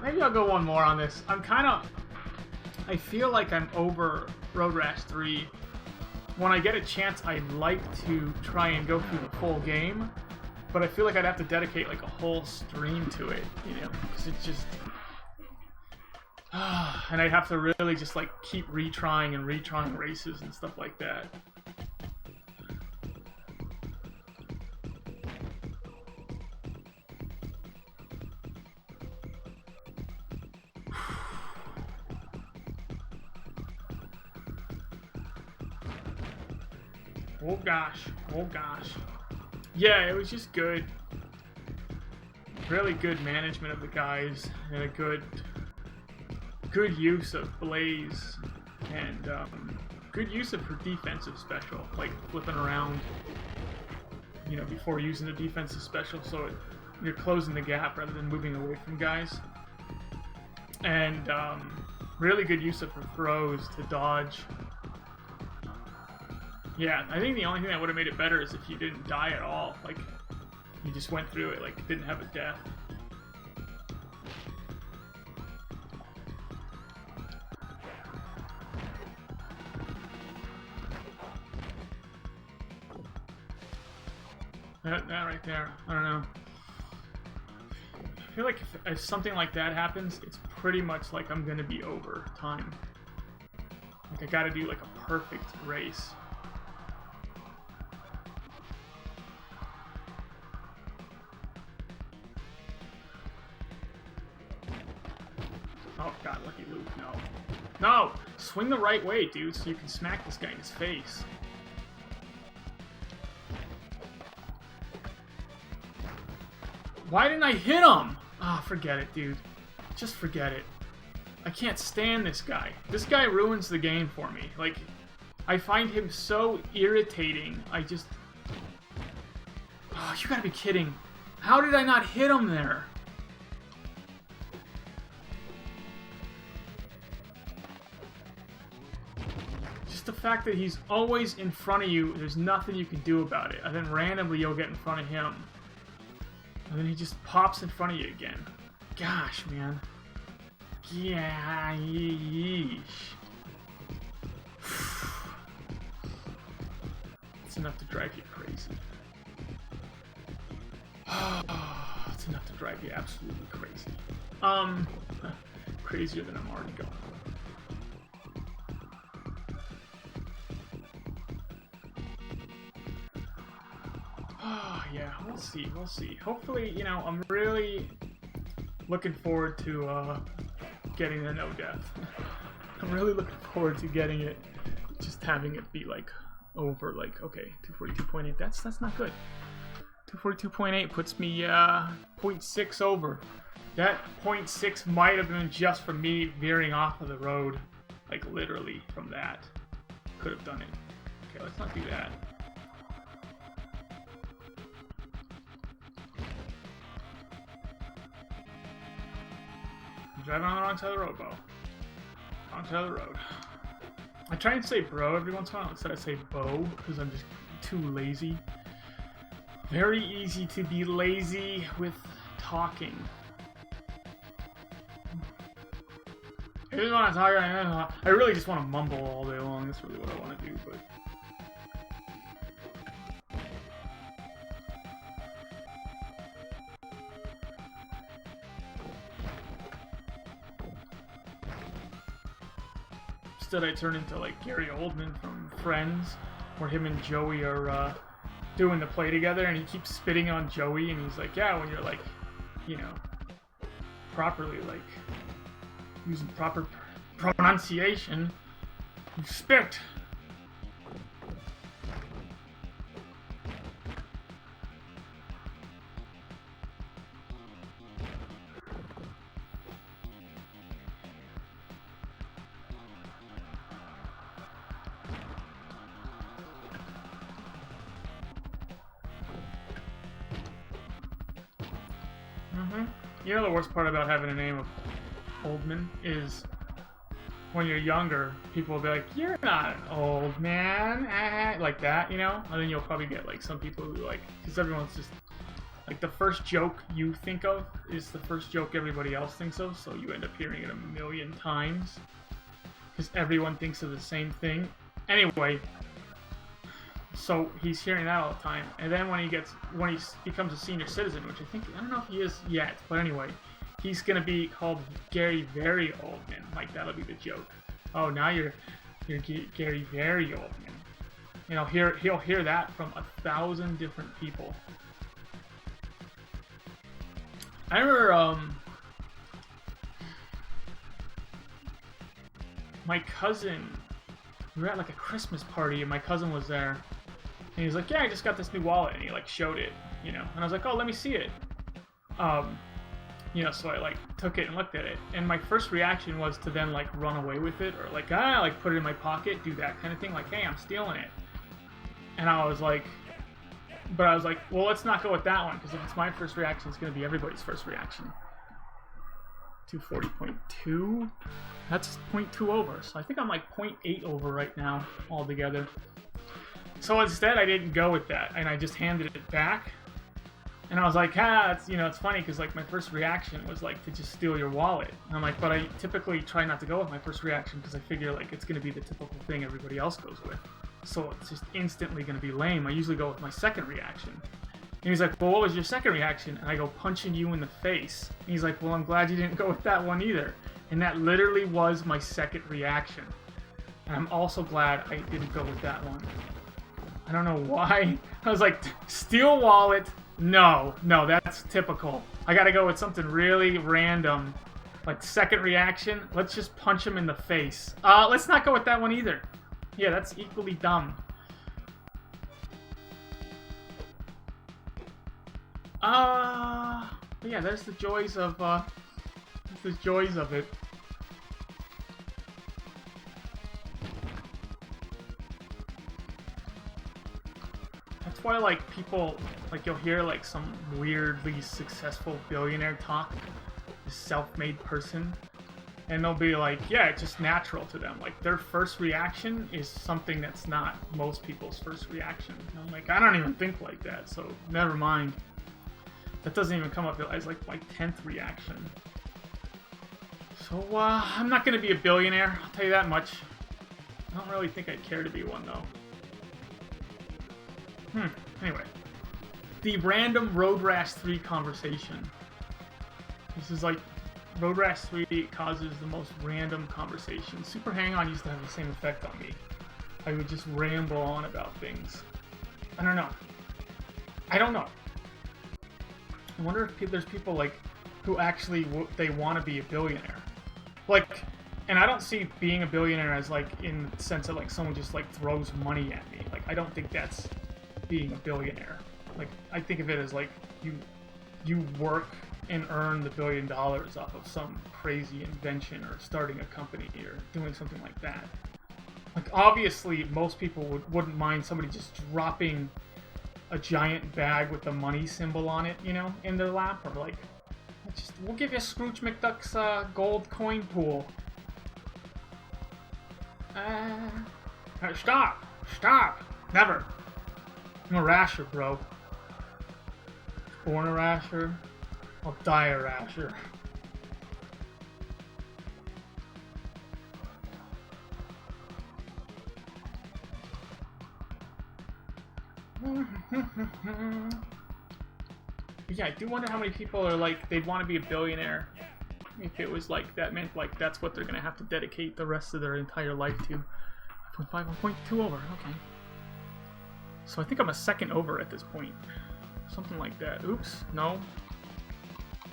maybe I'll go one more on this. I feel like I'm over Road Rash 3. When I get a chance, I'd like to try and go through the full game, but I feel like I'd have to dedicate like a whole stream to it, you know, because it's just... and I'd have to really just like keep retrying and retrying races and stuff like that. Oh gosh, oh gosh. Yeah, it was just good. Really good management of the guys, and a good use of Blaze, and good use of her defensive special, like flipping around, you know, before using the defensive special, so you're closing the gap rather than moving away from guys. And really good use of her throws to dodge. Yeah, I think the only thing that would have made it better is if you didn't die at all. Like, you just went through it, like, didn't have a death. That right there, I don't know. I feel like if something like that happens, it's pretty much like I'm gonna be over time. Like, I gotta do, like, a perfect race. Oh god, lucky loop, no. No! Swing the right way, dude, so you can smack this guy in his face. Why didn't I hit him? Ah, forget it, dude. Just forget it. I can't stand this guy. This guy ruins the game for me. Like, I find him so irritating. I just... Oh, you gotta be kidding. How did I not hit him there? The fact that he's always in front of you, there's nothing you can do about it. And then randomly you'll get in front of him. And then he just pops in front of you again. Gosh, man. Yeah, yeesh. It's enough to drive you crazy. It's enough to drive you absolutely crazy. Crazier than I'm already going. Yeah, we'll see. Hopefully, you know, I'm really looking forward to getting the no death. I'm really looking forward to getting it, just having it be like over, like, okay, 242.8. That's not good. 242.8 puts me 0.6 over. That 0.6 might have been just from me veering off of the road, like literally from that. Could have done it. Okay, let's not do that. Driving on the wrong side of the road, Bo. Wrong side of the road. I try and say bro every once in a while instead of say Bo, because I'm just too lazy. Very easy to be lazy with talking. I just want to talk. I really just want to mumble all day long. That's really what I want to do, but... Instead, I turn into like Gary Oldman from Friends, where him and Joey are doing the play together, and he keeps spitting on Joey, and he's like, yeah, when you're like, you know, properly, like, using proper pronunciation, you spit. You know the worst part about having a name of Oldman is when you're younger, people will be like, you're not an old man, like that, you know? And then you'll probably get like some people who like, because everyone's just Like, the first joke you think of is the first joke everybody else thinks of, so you end up hearing it a million times. Because everyone thinks of the same thing. Anyway, so he's hearing that all the time. And then when he becomes a senior citizen, which I don't know if he is yet, but anyway, he's going to be called Gary Very Oldman. Like, that'll be the joke. Oh, now you're Gary Very Oldman. You know, he'll hear that from 1,000 different people. I remember, my cousin, we were at like a Christmas party and my cousin was there. And he was like, yeah, I just got this new wallet. And he like showed it, you know. And I was like, oh, let me see it. You know, so I like took it and looked at it. And my first reaction was to then like run away with it or like, like put it in my pocket, do that kind of thing. Like, hey, I'm stealing it. And I was like, well, let's not go with that one, because if it's my first reaction, it's going to be everybody's first reaction. 240.2. That's 0.2 over. So I think I'm like 0.8 over right now altogether. So instead, I didn't go with that, and I just handed it back. And I was like, it's, you know, it's funny because like my first reaction was like to just steal your wallet. And I'm like, but I typically try not to go with my first reaction because I figure like it's going to be the typical thing everybody else goes with. So it's just instantly going to be lame. I usually go with my second reaction. And he's like, well, what was your second reaction? And I go, punching you in the face. And he's like, well, I'm glad you didn't go with that one either. And that literally was my second reaction. And I'm also glad I didn't go with that one. I don't know why. I was like, steal wallet? No, that's typical. I gotta go with something really random. Like second reaction, let's just punch him in the face. Let's not go with that one either. Yeah, that's equally dumb. But yeah, there's the joys of it. That's why, like, people, like, you'll hear, like, some weirdly successful billionaire talk, a self-made person, and they'll be like, yeah, it's just natural to them. Like, their first reaction is something that's not most people's first reaction. And I'm like, I don't even think like that, so never mind. That doesn't even come up as, like, my 10th reaction. So, I'm not going to be a billionaire, I'll tell you that much. I don't really think I'd care to be one, though. Anyway. The random Road Rash 3 conversation. This is like, Road Rash 3 causes the most random conversation. Super Hang-On used to have the same effect on me. I would just ramble on about things. I don't know. I wonder if there's people, like, who actually, they want to be a billionaire. Like, and I don't see being a billionaire as, like, in the sense that, like, someone just, like, throws money at me. Like, I don't think that's being a billionaire. Like, I think of it as, like, you work and earn the $1 billion off of some crazy invention or starting a company or doing something like that. Like, obviously, most people wouldn't mind somebody just dropping a giant bag with the money symbol on it, you know, in their lap, or like, we'll give you Scrooge McDuck's gold coin pool. Stop! Never. I'm a rasher, bro. Born a rasher, I'll die a rasher. Yeah, I do wonder how many people are like, they'd want to be a billionaire if it was like, that meant like that's what they're going to have to dedicate the rest of their entire life to. 0.5, 1.2 over, okay. So I think I'm a second over at this point. Something like that. Oops, no.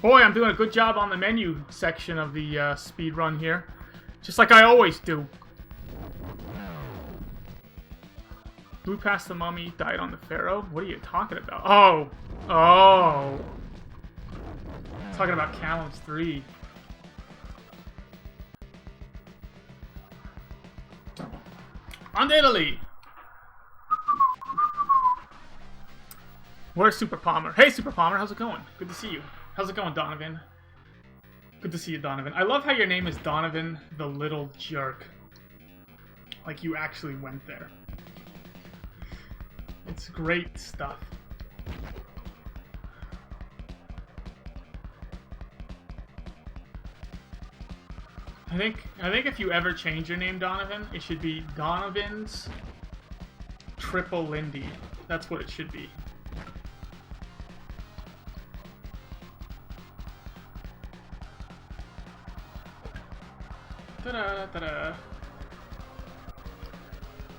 Boy, I'm doing a good job on the menu section of the speed run here. Just like I always do. Blew past the mummy, died on the pharaoh. What are you talking about? Oh! Talking about Callum's 3. On to Italy! Where's Super Palmer? Hey, Super Palmer, how's it going? Good to see you. How's it going, Donovan? Good to see you, Donovan. I love how your name is Donovan the Little Jerk. Like you actually went there. It's great stuff. I think if you ever change your name, Donovan, it should be Donovan's Triple Lindy. That's what it should be. Ta-da, ta-da.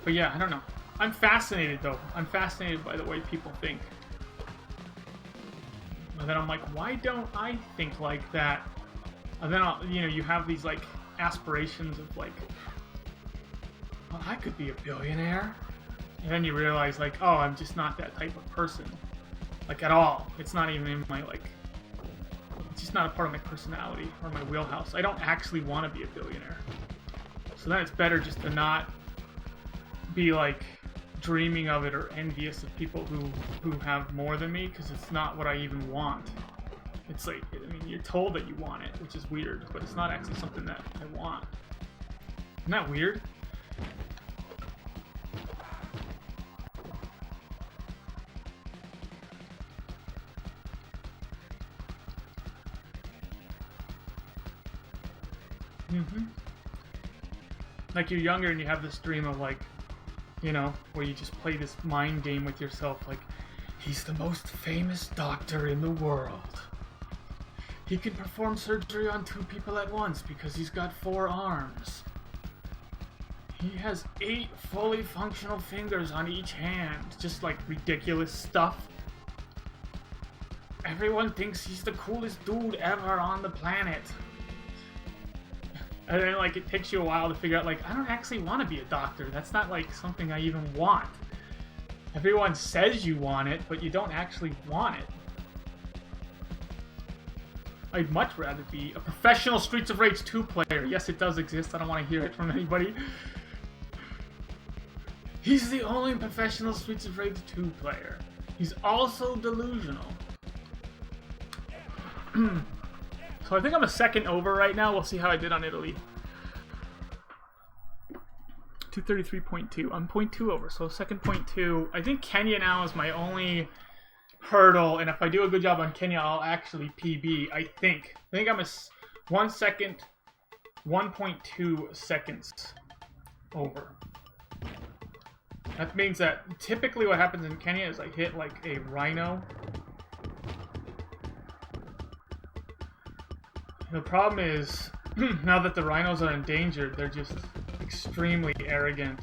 But yeah, I don't know. I'm fascinated, though. I'm fascinated by the way people think. And then I'm like, why don't I think like that? And then, you have these, like, aspirations of, like, well, I could be a billionaire. And then you realize, like, oh, I'm just not that type of person. Like, at all. It's not even in my, like, it's just not a part of my personality or my wheelhouse. I don't actually want to be a billionaire. So then it's better just to not be, like, dreaming of it or envious of people who have more than me, because it's not what I even want. It's like, I mean, you're told that you want it, which is weird, but it's not actually something that I want. Isn't that weird? Like, you're younger and you have this dream of, like, where you just play this mind game with yourself, like, he's the most famous doctor in the world. He can perform surgery on 2 people at once because he's got 4 arms. He has 8 fully functional fingers on each hand. Just, like, ridiculous stuff. Everyone thinks he's the coolest dude ever on the planet. And then, like, it takes you a while to figure out, like, I don't actually want to be a doctor. That's not, like, something I even want. Everyone says you want it, but you don't actually want it. I'd much rather be a professional Streets of Rage 2 player. Yes, it does exist. I don't want to hear it from anybody. He's the only professional Streets of Rage 2 player. He's also delusional. So I think I'm a second over right now. We'll see how I did on Italy. 233.2. I'm 0.2 over, so second 0.2. I think Kenya now is my only hurdle, and if I do a good job on Kenya, I'll actually PB, I think. I think I'm a 1 second, 1.2 seconds over. That means that typically what happens in Kenya is I hit like a rhino. The problem is, now that the rhinos are endangered, they're just extremely arrogant,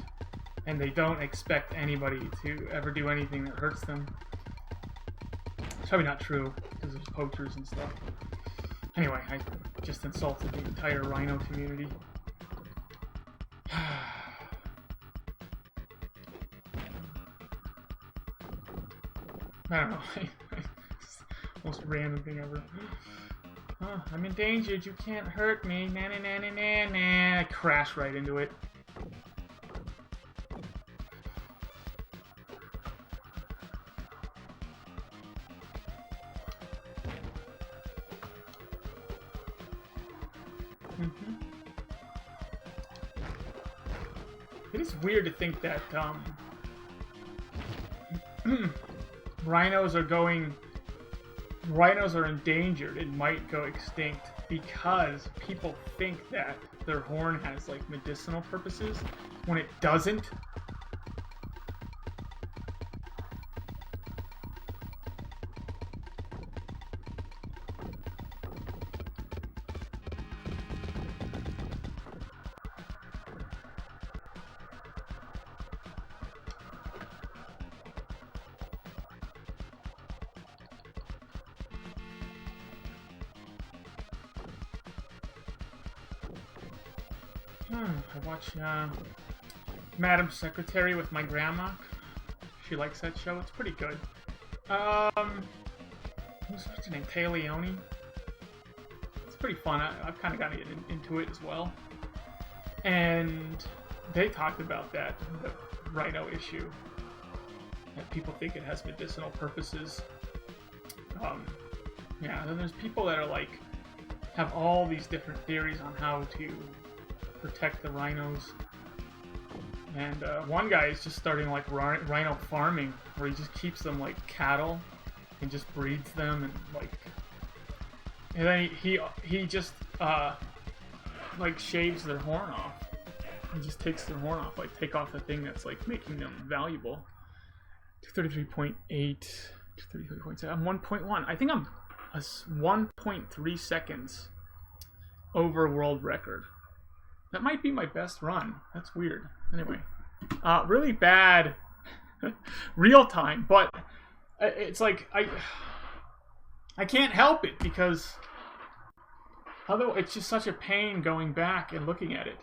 and they don't expect anybody to ever do anything that hurts them. It's probably not true, because there's poachers and stuff. Anyway, I just insulted the entire rhino community. I don't know. Most random thing ever. Oh, I'm endangered. You can't hurt me. Na na na na na na. I crash right into it. It is weird to think that rhinos are endangered and might go extinct because people think that their horn has like medicinal purposes when it doesn't. I watch Madam Secretary with my grandma. She likes that show. It's pretty good. Who's her name? Taya Leone. It's pretty fun. I've kind of gotten into it as well. And they talked about that, the rhino issue. That people think it has medicinal purposes. Yeah, and then there's people that are like, have all these different theories on how to protect the rhinos. And one guy is just starting like rhino farming, where he just keeps them like cattle and just breeds them, and like, and then he just like shaves their horn off. He just takes their horn off, like take off the thing that's like making them valuable. 233.8, 233.7. I'm 1.1. I think I'm 1.3 seconds over world record. That might be my best run. That's weird. Anyway, really bad real time, but it's like I can't help it because although it's just such a pain going back and looking at it.